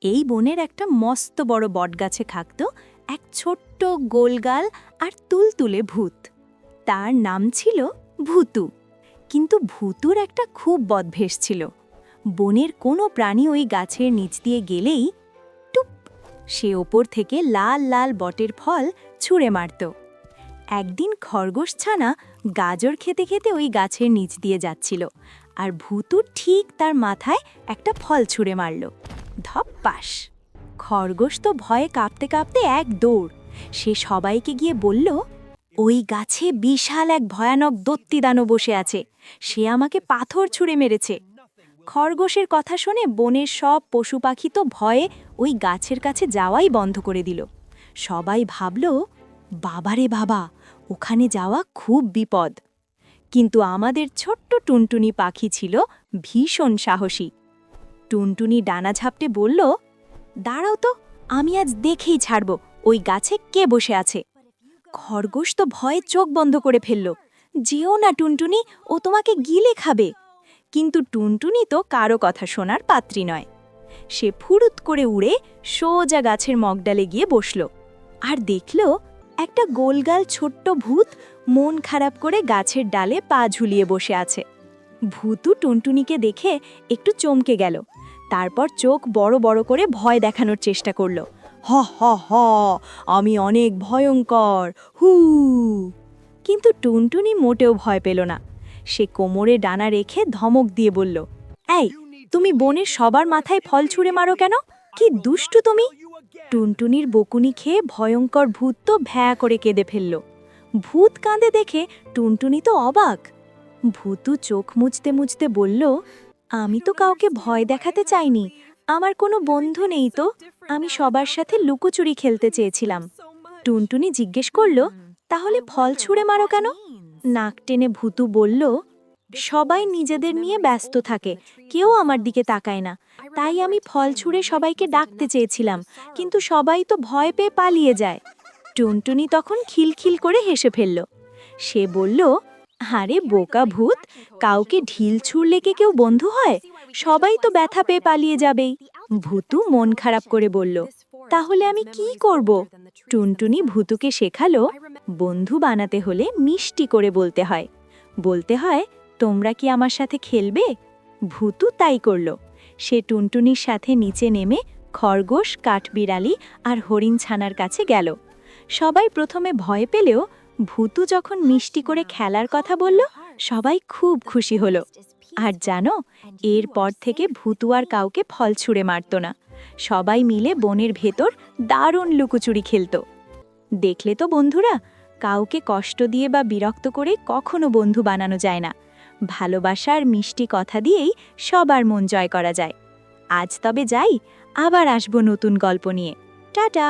এই বনের একটা মস্ত বড় বটগাছে থাকত এক ছোট্ট গোলগাল আর তুলতুলে ভূত। তার নাম ছিল ভূতু। কিন্তু ভূতুর একটা খুব বদভেশ ছিল। বনের কোনো প্রাণী ওই গাছের নিচ দিয়ে গেলেই টুপ, সে ওপর থেকে লাল লাল বটের ফল ছুঁড়ে মারত। একদিন খরগোশ ছানা গাজর খেতে খেতে ওই গাছের নিচ দিয়ে যাচ্ছিল, আর ভূতু ঠিক তার মাথায় একটা ফল ছুঁড়ে মারল। ধপ্পাস! খরগোশ তো ভয়ে কাঁপতে কাঁপতে এক দৌড়। সে সবাইকে গিয়ে বলল, ওই গাছে বিশাল এক ভয়ানক দত্তিদানব বসে আছে, সে আমাকে পাথর ছুঁড়ে মেরেছে। খরগোশের কথা শুনে বনের সব পশু পাখি তো ভয়ে ওই গাছের কাছে যাওয়াই বন্ধ করে দিল। সবাই ভাবল, বাবারে বাবা, ওখানে যাওয়া খুব বিপদ। কিন্তু আমাদের ছোট্ট টুনটুনি পাখি ছিল ভীষণ সাহসী। টুনটুনি ডানা ঝাপটে বলল, দাঁড়াও তো, আমি আজ দেখেই ছাড়ব ওই গাছে কে বসে আছে। খরগোশ তো ভয়ে চোখ বন্ধ করে ফেলল। যেও না টুনটুনি, ও তোমাকে গিলে খাবে। কিন্তু টুনটুনি তো কারো কথা শোনার পাত্রী নয়। সে ফুরুত করে উড়ে সোজা গাছের মগডালে গিয়ে বসল, আর দেখল একটা গোলগাল ছোট্ট ভূত মন খারাপ করে গাছের ডালে পা ঝুলিয়ে বসে আছে। ভূতু টুনটুনিকে দেখে একটু চমকে গেল, তারপর চোখ বড় বড় করে ভয় দেখানোর চেষ্টা করল। হ হ হ, আমি অনেক ভয়ঙ্কর, হু। কিন্তু টুনটুনি মোটেও ভয় পেল না। সে কোমরে ডানা রেখে ধমক দিয়ে বলল, এই, তুমি বনের সবার মাথায় ফল ছুঁড়ে মারো কেন? কি দুষ্টু তুমি! টুনটুনির বকুনি খেয়ে ভয়ঙ্কর ভূত তো ভ্যা করে কেঁদে ফেলল। ভূত কাঁদে দেখে টুনটুনি তো অবাক। ভূতু চোখ মুছতে মুছতে বলল, আমি তো কাউকে ভয় দেখাতে চাইনি, আমার কোনো বন্ধু নেই তো, আমি সবার সাথে লুকোচুরি খেলতে চেয়েছিলাম। টুনটুনি জিজ্ঞেস করল, তাহলে ফল ছুঁড়ে মারো কেন? নাক টেনে ভূতু বলল, সবাই নিজেদের নিয়ে ব্যস্ত থাকে, কেউ আমার দিকে তাকায় না, তাই আমি ফল ছুঁড়ে সবাইকে ডাকতে চেয়েছিলাম, কিন্তু সবাই তো ভয় পেয়ে পালিয়ে যায়। টুনটুনি তখন খিলখিল করে হেসে ফেলল। সে বলল, আরে বোকা ভূত, কাউকে ঢিল ছুঁড়লে কি কেউ বন্ধু হয়? সবাই তো ব্যথা পেয়ে পালিয়ে যাবেই। ভূতু মন খারাপ করে বলল, তাহলে আমি কি করব? টুনটুনি ভূতুকে শেখালো, বন্ধু বানাতে হলে মিষ্টি করে বলতে হয়। বলতে হয়, তোমরা কি আমার সাথে খেলবে? ভূতু তাই করল। সে টুনটুনির সাথে নিচে নেমে খরগোশ, কাঠবিড়ালি আর হরিণ ছানার কাছে গেল। সবাই প্রথমে ভয় পেলেও ভূতু যখন মিষ্টি করে খেলার কথা বলল, সবাই খুব খুশি হলো। আর জানো, এরপর থেকে ভূতু আর কাউকে ফল ছুঁড়ে মারত না। সবাই মিলে বনের ভেতর দারুণ লুকোচুরি খেলত। দেখলে তো বন্ধুরা, কাউকে কষ্ট দিয়ে বা বিরক্ত করে কখনো বন্ধু বানানো যায় না। ভালোবাসার মিষ্টি কথা দিয়েই সবার মন জয় করা যায়। আজ তবে যাই, আবার আসবো নতুন গল্প নিয়ে। টাটা।